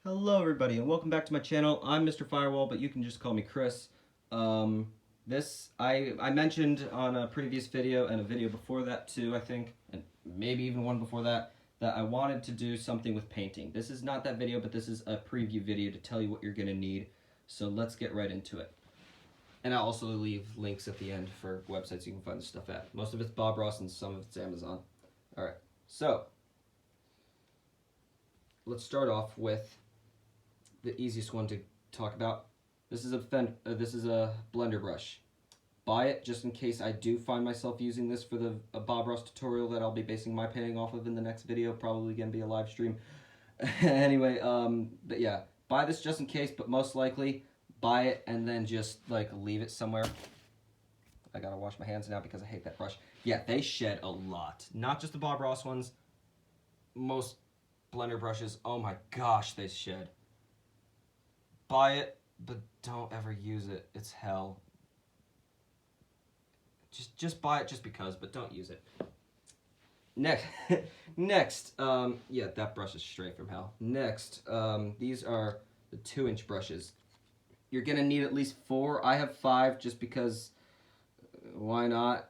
Hello everybody and welcome back to my channel. I'm Mr. Firewall, but you can just call me Chris. I mentioned on a previous video and a video before that too, I think, and maybe even one before that I wanted to do something with painting. This is not that video, but this is a preview video to tell you what you're going to need. So let's get right into it. And I'll also leave links at the end for websites you can find this stuff at. Most of it's Bob Ross and some of it's Amazon. Alright, so let's start off with the easiest one to talk about. This is a blender brush. Buy it just in case I do find myself using this for the Bob Ross tutorial that I'll be basing my painting off of in the next video. Probably gonna be a live stream. Anyway, but yeah, buy this just in case, but most likely buy it and then just like leave it somewhere. I gotta wash my hands now because I hate that brush. Yeah, they shed a lot. Not just the Bob Ross ones. Most blender brushes, oh my gosh, they shed. Buy it, but don't ever use it. It's hell. Just buy it just because, but don't use it. Next, yeah, that brush is straight from hell. Next, these are the 2-inch brushes. You're gonna need at least 4. I have 5 just because, why not?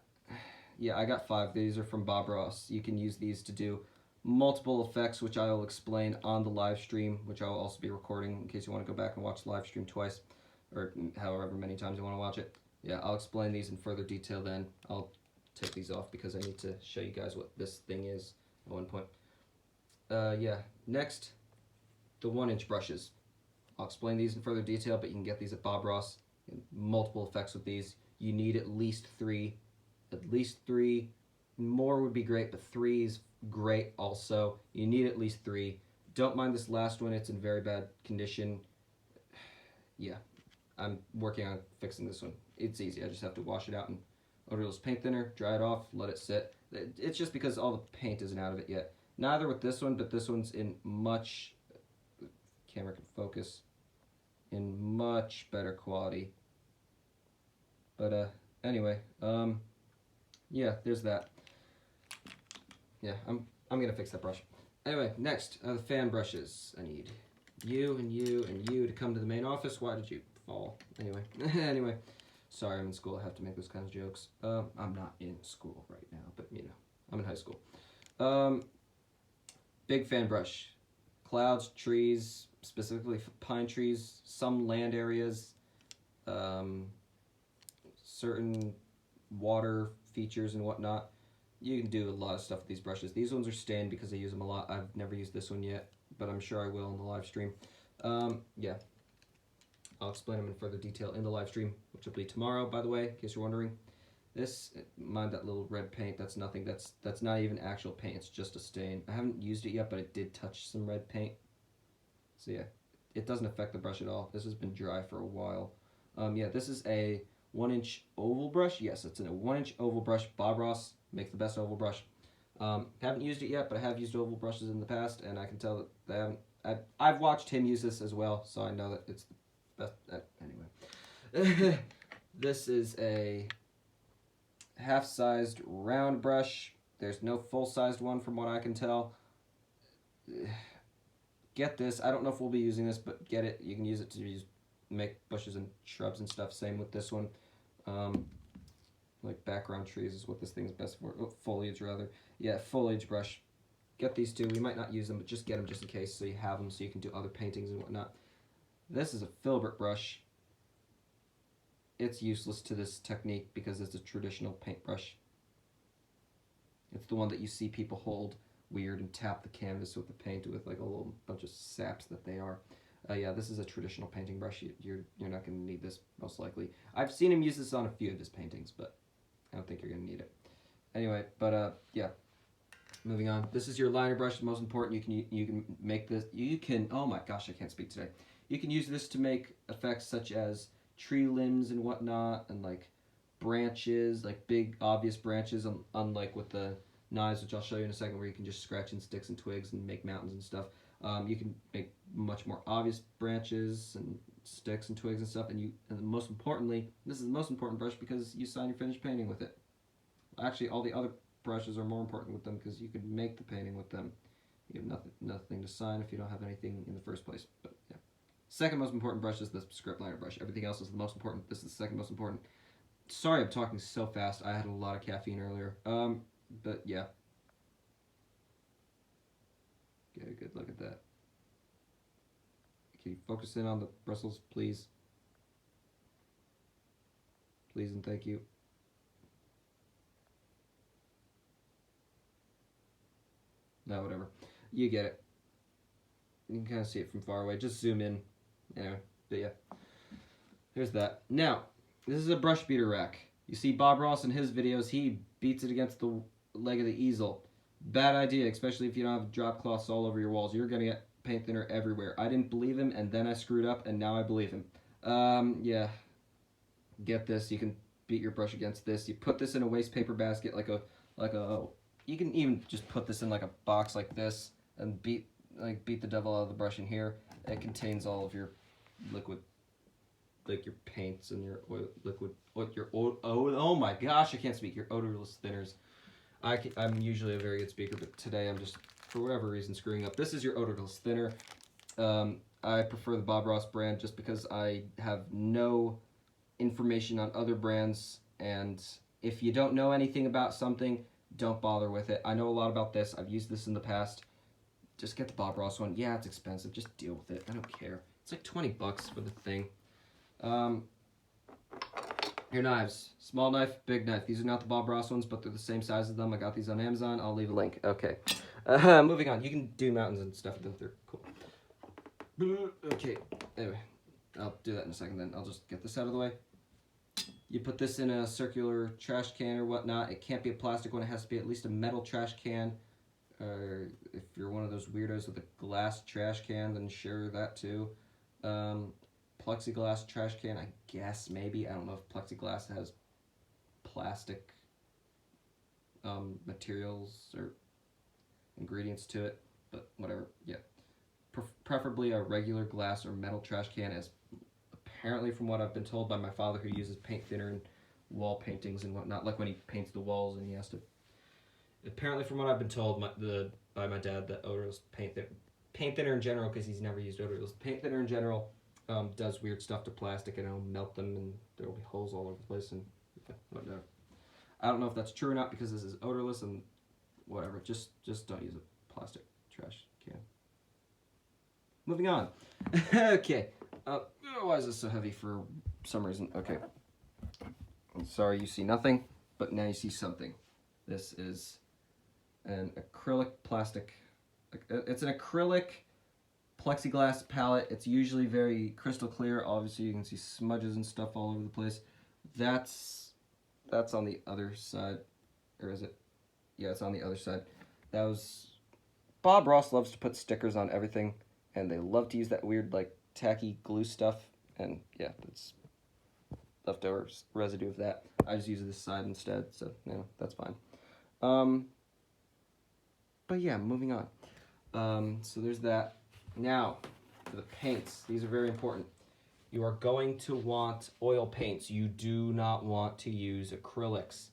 Yeah, I got 5. These are from Bob Ross. You can use these to do multiple effects, which I will explain on the live stream, which I will also be recording in case you want to go back and watch the live stream twice, or however many times you want to watch it. Yeah, I'll explain these in further detail then. I'll take these off because I need to show you guys what this thing is at one point. Yeah, next, the 1-inch brushes. I'll explain these in further detail, but you can get these at Bob Ross. Multiple effects with these. You need at least 3. At least 3. More would be great, but 3 is great also. You need at least 3. Don't mind this last one, it's in very bad condition. Yeah, I'm working on fixing this one. It's easy, I just have to wash it out in odorless paint thinner, dry it off, let it sit. It's just because all the paint isn't out of it yet. Neither with this one, but this one's in much, camera can focus, in much better quality. But anyway, yeah, there's that. Yeah, I'm gonna fix that brush. Anyway, next, the fan brushes. I need you and you and you to come to the main office. Why did you fall? Anyway, anyway, sorry, I'm in school. I have to make those kinds of jokes. I'm not in school right now, but you know, I'm in high school. Big fan brush. Clouds, trees, specifically pine trees, some land areas, certain water features and whatnot. You can do a lot of stuff with these brushes. These ones are stained because I use them a lot. I've never used this one yet, but I'm sure I will in the live stream. Yeah, I'll explain them in further detail in the live stream, which will be tomorrow, by the way, in case you're wondering. This, mind that little red paint, that's nothing, that's not even actual paint, it's just a stain. I haven't used it yet, but it did touch some red paint. So yeah, it doesn't affect the brush at all. This has been dry for a while. Yeah, this is a 1-inch oval brush. Yes, it's a 1-inch oval brush. Bob Ross makes the best oval brush. Haven't used it yet, but I have used oval brushes in the past, and I can tell that they haven't. I've watched him use this as well, so I know that it's the best. Anyway, this is a half-sized round brush. There's no full-sized one from what I can tell. Get this. I don't know if we'll be using this, but get it. You can use it to make bushes and shrubs and stuff. Same with this one. Like background trees is what this thing is best for. Oh, foliage rather. Yeah, foliage brush. Get these two. We might not use them, but just get them just in case so you have them so you can do other paintings and whatnot. This is a filbert brush. It's useless to this technique because it's a traditional paintbrush. It's the one that you see people hold weird and tap the canvas with the paint with like a little bunch of saps that they are. Yeah, this is a traditional painting brush. You're not going to need this most likely. I've seen him use this on a few of his paintings, but I don't think you're going to need it. Anyway, but yeah. Moving on. This is your liner brush. The most important. You can make this. You can. Oh my gosh, I can't speak today. You can use this to make effects such as tree limbs and whatnot, and like branches, like big obvious branches. Unlike with the knives, which I'll show you in a second, where you can just scratch in sticks and twigs and make mountains and stuff. You can make much more obvious branches and sticks and twigs and stuff, and most importantly, this is the most important brush because you sign your finished painting with it. Actually, all the other brushes are more important with them because you can make the painting with them. You have nothing to sign if you don't have anything in the first place. But Second most important brush is the script liner brush. Everything else is the most important. This is the second most important. Sorry I'm talking so fast. I had a lot of caffeine earlier. But yeah. Get a good look at that. Can you focus in on the bristles, please? Please and thank you. No, whatever. You get it. You can kind of see it from far away. Just zoom in. Anyway, but yeah. There's that. Now, this is a brush beater rack. You see Bob Ross in his videos, he beats it against the leg of the easel. Bad idea, especially if you don't have drop cloths all over your walls. You're going to get paint thinner everywhere. I didn't believe him, and then I screwed up, and now I believe him. Yeah. Get this. You can beat your brush against this. You put this in a waste paper basket like a you can even just put this in like a box like this and beat the devil out of the brush in here. It contains all of your liquid, like your paints and your oil, oh my gosh, I can't speak. Your odorless thinners. I'm usually a very good speaker, but today I'm just, for whatever reason, screwing up. This is your odorless thinner. I prefer the Bob Ross brand just because I have no information on other brands, and if you don't know anything about something, don't bother with it. I know a lot about this. I've used this in the past. Just get the Bob Ross one. Yeah, it's expensive. Just deal with it. I don't care. It's like 20 bucks for the thing. Your knives. Small knife, big knife. These are not the Bob Ross ones, but they're the same size as them. I got these on Amazon. I'll leave a link. Okay. Moving on. You can do mountains and stuff. They're cool. Okay. Anyway, I'll do that in a second then. I'll just get this out of the way. You put this in a circular trash can or whatnot. It can't be a plastic one. It has to be at least a metal trash can. Or if you're one of those weirdos with a glass trash can, then sure, that too. Plexiglass trash can, I guess, maybe. I don't know if plexiglass has plastic materials or ingredients to it, but whatever, yeah. Preferably a regular glass or metal trash can, as apparently from what I've been told by my father, who uses paint thinner in wall paintings and whatnot, like when he paints the walls and he has to... Apparently from what I've been told by my dad, that odorless paint thinner in general, because he's never used odorless paint thinner in general, does weird stuff to plastic, and it'll melt them and there will be holes all over the place and whatnot. I don't know if that's true or not because this is odorless and whatever. Just don't use a plastic trash can. Moving on. Okay. Why is this so heavy for some reason? Okay. I'm sorry you see nothing, but now you see something. This is an acrylic plastic. It's an acrylic plexiglass palette. It's usually very crystal clear. Obviously, you can see smudges and stuff all over the place. That's on the other side, or is it? Yeah, it's on the other side. That was... Bob Ross loves to put stickers on everything, and they love to use that weird, like, tacky glue stuff, and yeah, it's leftover residue of that. I just use this side instead, so yeah, that's fine. But yeah, moving on. So there's that. Now, for the paints, these are very important. You are going to want oil paints. You do not want to use acrylics.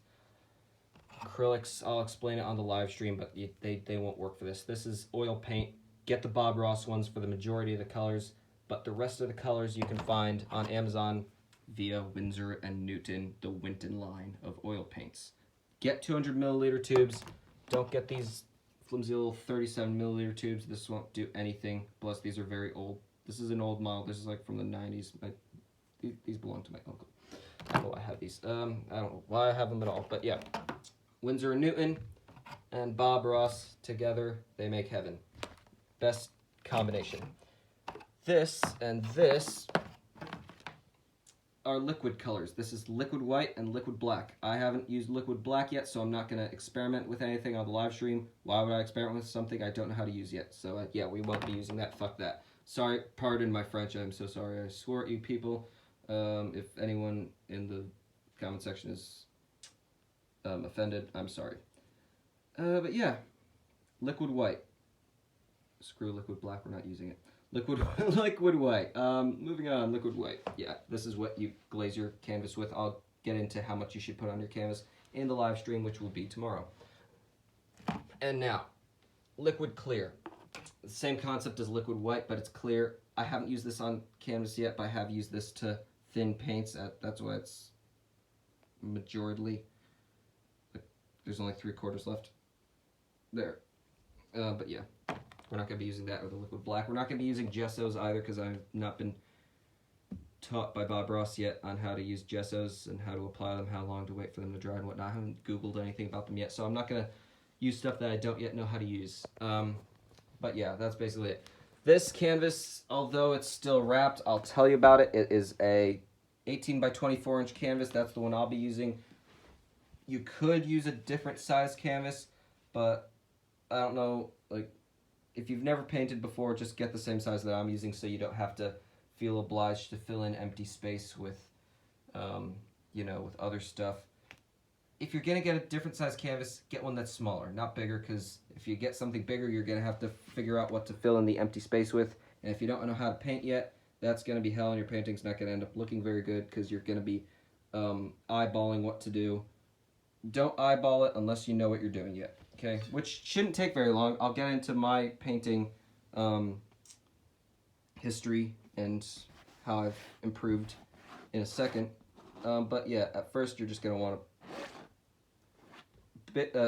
Acrylics, I'll explain it on the live stream, but they won't work for this. This is oil paint. Get the Bob Ross ones for the majority of the colors, but the rest of the colors you can find on Amazon via Winsor & Newton, the Winton line of oil paints. Get 200 milliliter tubes. Don't get these flimsy little 37 milliliter tubes. This won't do anything. Plus, these are very old. This is an old model. This is like from the 90s. These belong to my uncle. I don't know why I have these. I don't know why I have them at all, but yeah. Winsor & Newton and Bob Ross together, they make heaven. Best combination. This and this are liquid colors. This is liquid white and liquid black. I haven't used liquid black yet, so I'm not going to experiment with anything on the live stream. Why would I experiment with something I don't know how to use yet? So yeah, we won't be using that. Fuck that. Sorry, pardon my French. I'm so sorry. I swore at you people. If anyone in the comment section is offended, I'm sorry. But yeah, liquid white. Screw liquid black, we're not using it. Liquid white. Moving on, liquid white. Yeah, this is what you glaze your canvas with. I'll get into how much you should put on your canvas in the live stream, which will be tomorrow. And now, liquid clear. the same concept as liquid white, but it's clear. I haven't used this on canvas yet, but I have used this to thin paints. That's why it's majorly. There's only 3/4 left. There. But yeah, we're not going to be using that or the liquid black. We're not going to be using gessos either because I've not been taught by Bob Ross yet on how to use gessos and how to apply them, how long to wait for them to dry and whatnot. I haven't Googled anything about them yet, so I'm not going to use stuff that I don't yet know how to use. But yeah, that's basically it. This canvas, although it's still wrapped, I'll tell you about it. It is a 18 by 24 inch canvas. That's the one I'll be using. You could use a different size canvas, but I don't know, like, if you've never painted before, just get the same size that I'm using so you don't have to feel obliged to fill in empty space with, you know, with other stuff. If you're going to get a different size canvas, get one that's smaller, not bigger, because if you get something bigger, you're going to have to figure out what to fill in the empty space with. And if you don't know how to paint yet, that's going to be hell, and your painting's not going to end up looking very good because you're going to be eyeballing what to do. Don't eyeball it unless you know what you're doing yet, okay? Which shouldn't take very long. I'll get into my painting history and how I've improved in a second. But yeah, at first you're just going to want to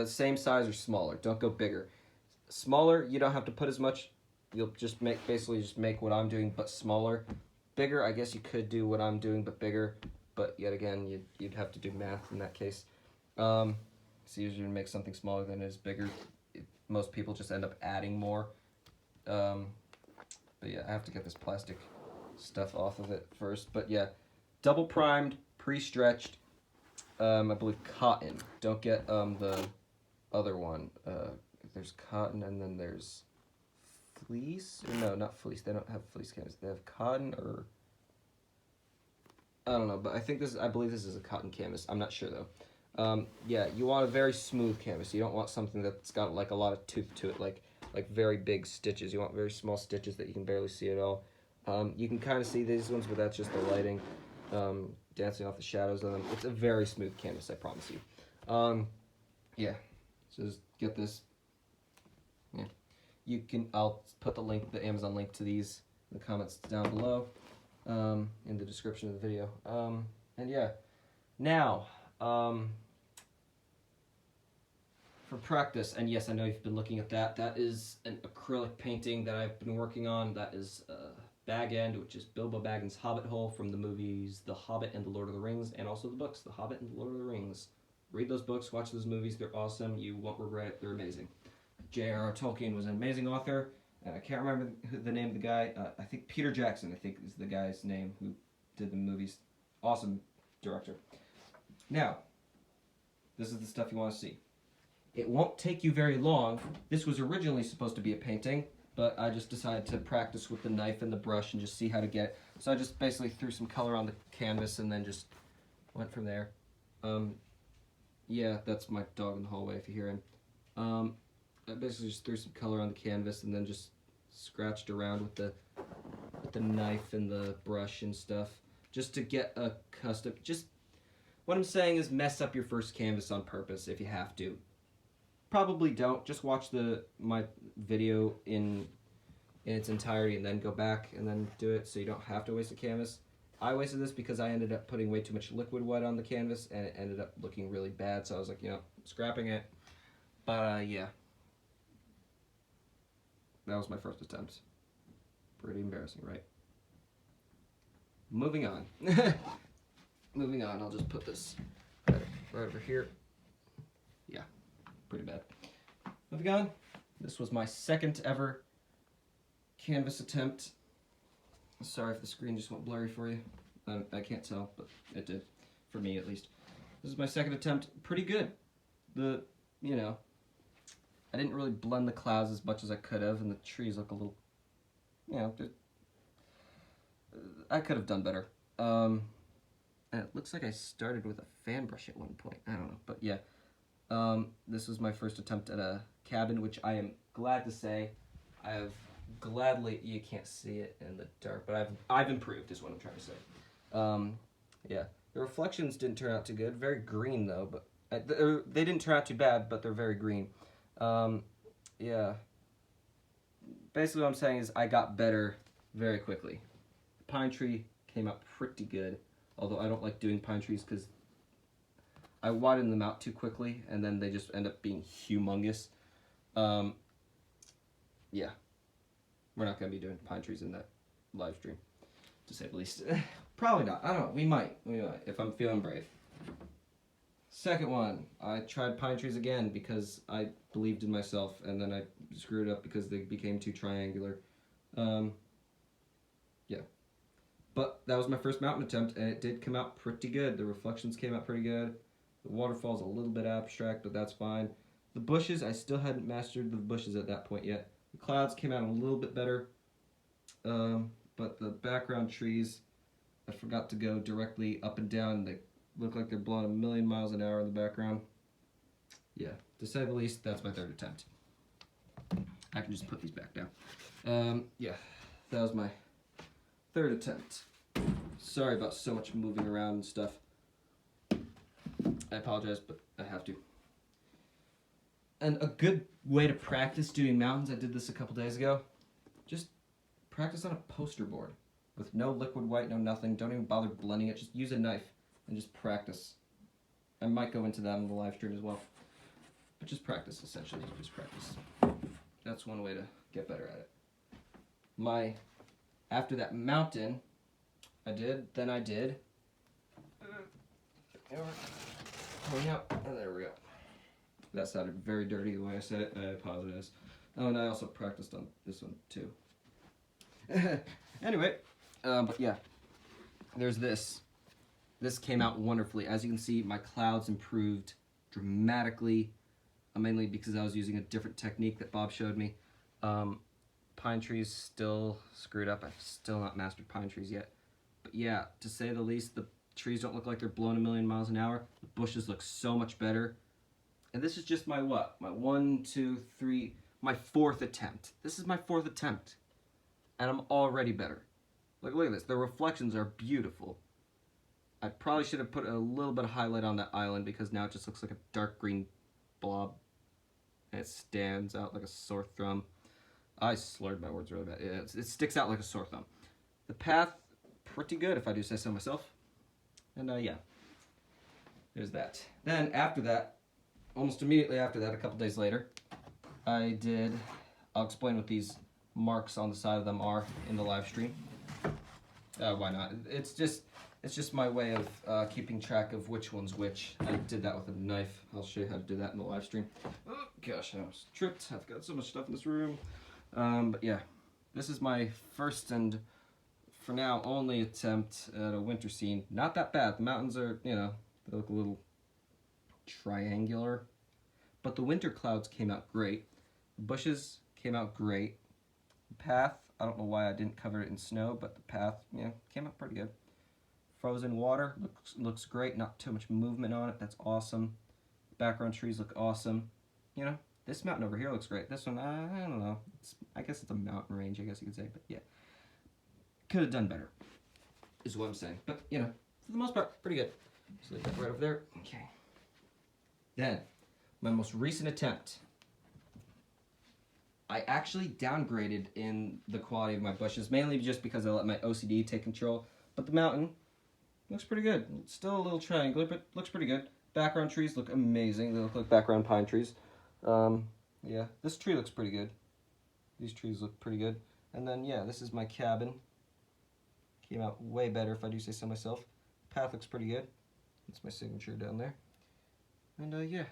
same size or smaller. Don't go bigger. Smaller, you don't have to put as much. You'll just basically just make what I'm doing, but smaller. Bigger, I guess you could do what I'm doing, but bigger. But yet again, you'd have to do math in that case. It's easier to make something smaller than it is bigger. Most people just end up adding more. But yeah, I have to get this plastic stuff off of it first. But yeah, double primed, pre-stretched. I believe cotton. Don't get the other one. There's cotton and then there's fleece. Or no, not fleece. They don't have fleece canvas. They have cotton or I don't know. But I believe this is a cotton canvas. I'm not sure though. Yeah, you want a very smooth canvas. You don't want something that's got like a lot of tooth to it, like very big stitches. You want very small stitches that you can barely see at all. You can kind of see these ones, but that's just the lighting. Dancing off the shadows on them. It's a very smooth canvas, I promise you. Yeah, so just get this. Yeah, I'll put the Amazon link to these in the comments down below, in the description of the video. And yeah, now, for practice, and yes, I know you've been looking at that. That is an acrylic painting that I've been working on. That is Bag End, which is Bilbo Baggins' Hobbit hole from the movies The Hobbit and The Lord of the Rings, and also the books The Hobbit and The Lord of the Rings. Read those books, watch those movies, they're awesome, you won't regret it, they're amazing. J.R.R. Tolkien was an amazing author, and I can't remember the name of the guy, I think Peter Jackson, I think is the guy's name who did the movies. Awesome director. Now, this is the stuff you want to see. It won't take you very long. This was originally supposed to be a painting, but I just decided to practice with the knife and the brush and just see how to get it. So I just basically threw some color on the canvas and then just went from there. Yeah, that's my dog in the hallway if you hear him. I basically just threw some color on the canvas and then just scratched around with the knife and the brush and stuff just to get a custom. Just what I'm saying is mess up your first canvas on purpose if you have to. Probably don't. Just watch my video in its entirety and then go back and then do it so you don't have to waste a canvas. I wasted this because I ended up putting way too much liquid white on the canvas and it ended up looking really bad, so I was like, you know, scrapping it. But yeah. That was my first attempt. Pretty embarrassing, right? Moving on. Moving on, I'll just put this right over here. Yeah. Pretty bad. Moving on, this was my second ever canvas attempt. Sorry if the screen just went blurry for you. I can't tell, but it did, for me at least. This is my second attempt. Pretty good. You know, I didn't really blend the clouds as much as I could have, and the trees look a little, you know, I could have done better. And it looks like I started with a fan brush at one point. I don't know, but yeah. This was my first attempt at a cabin, which I am glad to say I have gladly, you can't see it in the dark, but I've improved is what I'm trying to say. Yeah, the reflections didn't turn out too good, very green though, but they didn't turn out too bad, but they're very green. Yeah, basically what I'm saying is I got better very quickly. Pine tree came out pretty good, although I don't like doing pine trees because I widen them out too quickly and then they just end up being humongous. Yeah, we're not going to be doing pine trees in that live stream, to say the least. Probably not. I don't know. We might, if I'm feeling brave. Second one, I tried pine trees again because I believed in myself, and then I screwed up because they became too triangular. Yeah. But that was my first mountain attempt, and it did come out pretty good. The reflections came out pretty good. The waterfall's a little bit abstract, but that's fine. The bushes, I still hadn't mastered the bushes at that point yet. The clouds came out a little bit better, but the background trees, I forgot to go directly up and down. They look like they're blowing 1,000,000 miles an hour in the background. Yeah, to say the least, that's my third attempt. I can just put these back down. Yeah, that was my third attempt. Sorry about so much moving around and stuff. I apologize, but I have to. And a good way to practice doing mountains, I did this a couple days ago, just practice on a poster board with no liquid white, no nothing. Don't even bother blending it. Just use a knife and just practice. I might go into that in the live stream as well. But just practice, essentially. Just practice. That's one way to get better at it. After that mountain, I did. Pulling out. Oh, there we go. That sounded very dirty the way I said it. I apologize. Oh, and I also practiced on this one too. Anyway, but yeah, there's this. This came out wonderfully. As you can see, my clouds improved dramatically, mainly because I was using a different technique that Bob showed me. Pine trees still screwed up. I've still not mastered pine trees yet. But yeah, to say the least, the trees don't look like they're blowing 1,000,000 miles an hour. The bushes look so much better. And this is just my what? My my fourth attempt. This is my fourth attempt. And I'm already better. Look at this. The reflections are beautiful. I probably should have put a little bit of highlight on that island because now it just looks like a dark green blob. And it stands out like a sore thumb. I slurred my words really bad. It sticks out like a sore thumb. The path, pretty good if I do say so myself. And yeah, there's that. Then after that, almost immediately after that, a couple days later, I'll explain what these marks on the side of them are in the live stream. Why not? It's just my way of keeping track of which one's which. I did that with a knife. I'll show you how to do that in the live stream. Oh gosh, I almost tripped. I've got so much stuff in this room. But yeah, this is my first and for now only attempt at a winter scene. Not that bad. The mountains are, they look a little triangular. But the winter clouds came out great. The bushes came out great. The path, I don't know why I didn't cover it in snow, but the path, came out pretty good. Frozen water looks great. Not too much movement on it. That's awesome. Background trees look awesome. This mountain over here looks great. This one, I don't know. I guess it's a mountain range, I guess you could say. But yeah, could have done better, is what I'm saying. But, for the most part, pretty good. So leave that right over there. Okay. Then, my most recent attempt. I actually downgraded in the quality of my bushes, mainly just because I let my OCD take control. But the mountain looks pretty good. It's still a little triangular, but looks pretty good. Background trees look amazing. They look like background pine trees. Yeah, this tree looks pretty good. These trees look pretty good. And then, yeah, this is my cabin. Came out way better, if I do say so myself. Path looks pretty good. That's my signature down there. And, yeah.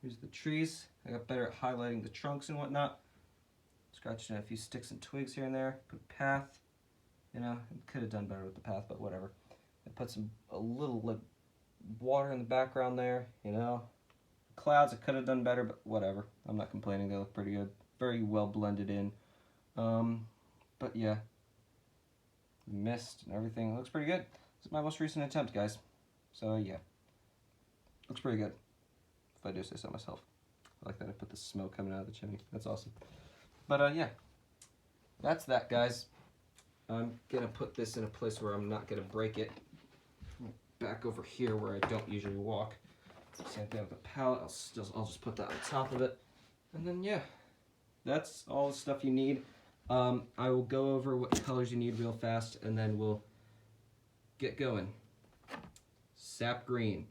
Here's the trees. I got better at highlighting the trunks and whatnot. Scratched in a few sticks and twigs here and there. Put a path. Could have done better with the path, but whatever. I put a little water in the background there, Clouds, I could have done better, but whatever. I'm not complaining. They look pretty good. Very well blended in. But yeah. Mist and everything. It looks pretty good. This is my most recent attempt, guys. So yeah. Looks pretty good, if I do say so myself. I like that I put the smoke coming out of the chimney. That's awesome. But yeah. That's that, guys. I'm going to put this in a place where I'm not going to break it. Back over here where I don't usually walk. Same thing with the pallet. I'll just put that on top of it. And then, yeah, that's all the stuff you need. I will go over what colors you need real fast, and then we'll get going. Sap green.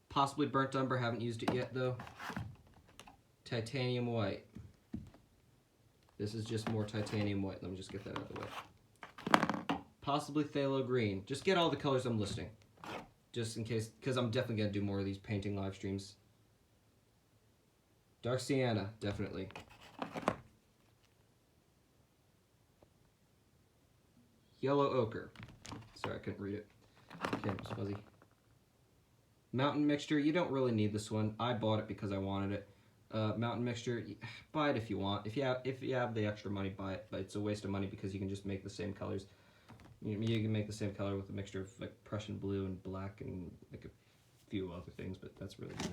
Possibly burnt umber, haven't used it yet though. Titanium white. This is just more titanium white. Let me just get that out of the way. Possibly phthalo green. Just get all the colors I'm listing. Just in case, because I'm definitely going to do more of these painting live streams. Dark sienna, definitely. Yellow ochre. Sorry, I couldn't read it. Okay, it was fuzzy. Mountain mixture, you don't really need this one. I bought it because I wanted it. Mountain mixture, buy it if you want. If you have the extra money, buy it. But it's a waste of money because you can just make the same colors. You can make the same color with a mixture of like Prussian blue and black and like a few other things, but that's really good.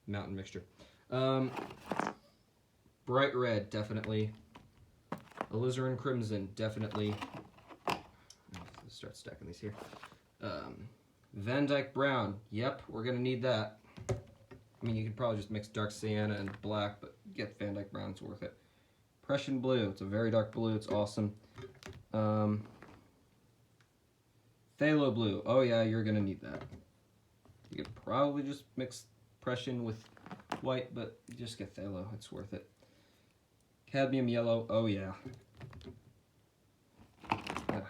Mountain mixture. Bright red, definitely. Alizarin crimson, definitely. Let's start stacking these here. Van Dyke brown, yep, we're gonna need that. I mean, you could probably just mix dark sienna and black, but get Van Dyke brown, it's worth it. Prussian blue, it's a very dark blue, it's awesome. Phthalo blue, oh yeah, you're gonna need that. You could probably just mix Prussian with white, but just get phthalo, it's worth it. Cadmium yellow, oh yeah. Okay.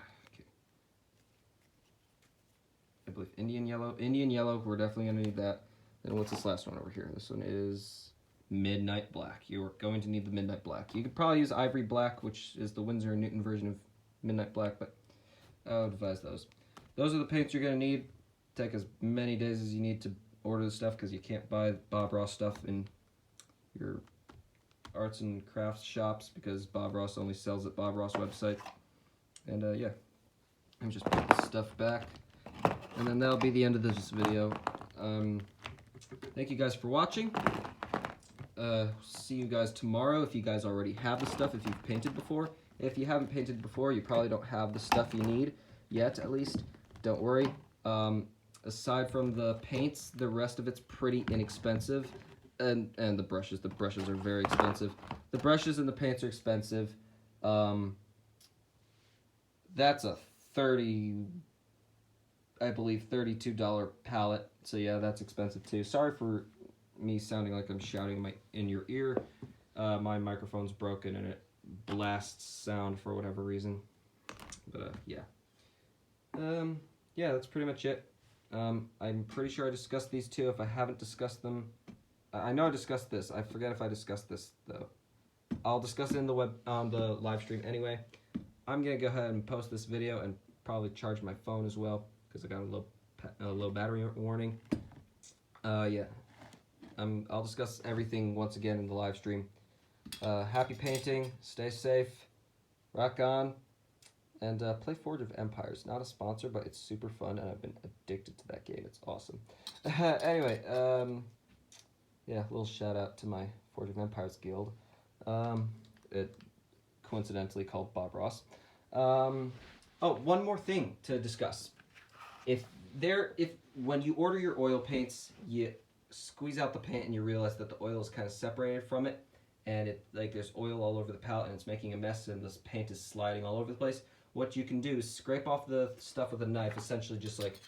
I believe Indian yellow, we're definitely gonna need that. Then what's this last one over here? This one is Midnight Black. You're going to need the Midnight Black. You could probably use Ivory Black, which is the Winsor & Newton version of Midnight Black, but I would advise those. Those are the paints you're going to need. Take as many days as you need to order the stuff because you can't buy Bob Ross stuff in your arts and crafts shops because Bob Ross only sells at Bob Ross website. And yeah, I'm just put this stuff back. And then that'll be the end of this video. Thank you guys for watching. See you guys tomorrow if you guys already have the stuff, if you've painted before. If you haven't painted before, you probably don't have the stuff you need yet, at least. Don't worry. Aside from the paints, the rest of it's pretty inexpensive. And the brushes are very expensive. The brushes and the paints are expensive. That's a I believe $32 palette. So yeah, that's expensive too. Sorry for me sounding like I'm shouting in your ear. My microphone's broken and it blasts sound for whatever reason. But yeah. Yeah, that's pretty much it. I'm pretty sure I discussed these two. If I haven't discussed them, I know I discussed this. I forget if I discussed this though. I'll discuss it in the the live stream anyway. I'm gonna go ahead and post this video and probably charge my phone as well because I got a low battery warning. Yeah. I'll discuss everything once again in the live stream. Happy painting, stay safe, rock on, and play Forge of Empires. Not a sponsor, but it's super fun, and I've been addicted to that game. It's awesome. Anyway, yeah, a little shout out to my Forge of Empires guild. It coincidentally called Bob Ross. Oh, one more thing to discuss. If when you order your oil paints, you squeeze out the paint and you realize that the oil is kind of separated from it, and there's oil all over the palette and it's making a mess and this paint is sliding all over the place. What you can do is scrape off the stuff with a knife, essentially just like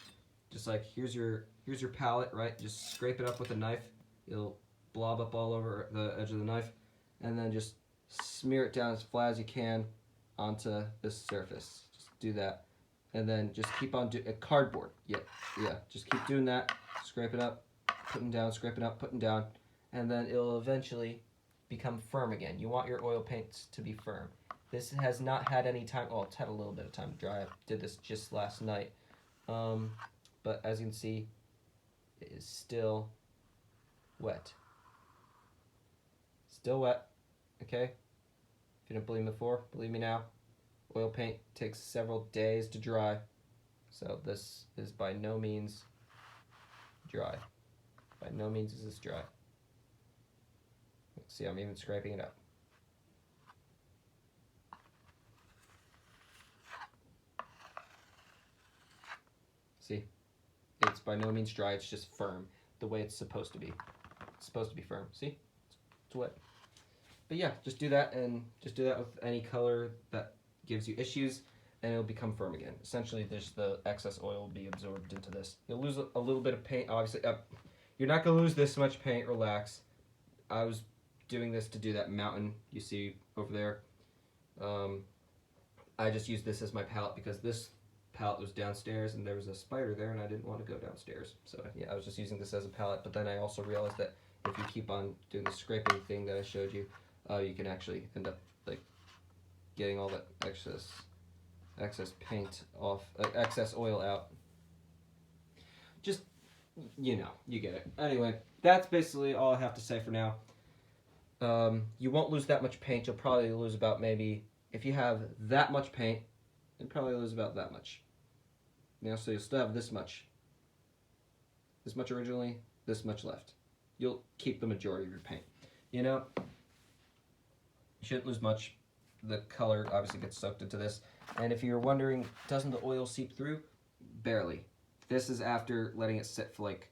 here's your palette, right? Just scrape it up with a knife. It'll blob up all over the edge of the knife, and then just smear it down as flat as you can onto this surface. Just do that. And then just keep on doing cardboard. Yeah, just keep doing that. Scrape it up, putting down, scraping up, putting down, and then it'll eventually become firm again. You want your oil paints to be firm. This has not had any time, well, it's had a little bit of time to dry. I did this just last night. But as you can see, it is still wet. Still wet, okay? If you didn't believe me before, believe me now. Oil paint takes several days to dry, so this is by no means dry. By no means is this dry. See, I'm even scraping it up. See, it's by no means dry, it's just firm, the way it's supposed to be. It's supposed to be firm, see? It's wet. But yeah, just do that, and just do that with any color that gives you issues, and it'll become firm again. Essentially, the excess oil will be absorbed into this. You'll lose a little bit of paint, obviously. You're not going to lose this much paint, relax. I was doing this to do that mountain you see over there. I just used this as my palette because this palette was downstairs and there was a spider there and I didn't want to go downstairs. So yeah, I was just using this as a palette, but then I also realized that if you keep on doing the scraping thing that I showed you, you can actually end up like getting all that excess paint off, excess oil out. Just, you know, you get it. Anyway, that's basically all I have to say for now. You won't lose that much paint. You'll probably lose about maybe, if you have that much paint, you'll probably lose about that much. You know, so you'll still have this much originally, this much left. You'll keep the majority of your paint. You know, you shouldn't lose much. The color obviously gets soaked into this. And if you're wondering, doesn't the oil seep through? Barely. This is after letting it sit for like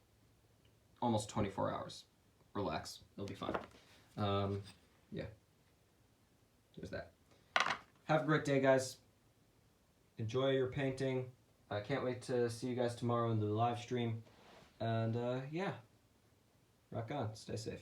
almost 24 hours. Relax, it'll be fine. Yeah. There's that. Have a great day, guys. Enjoy your painting. I can't wait to see you guys tomorrow in the live stream. And yeah, rock on. Stay safe.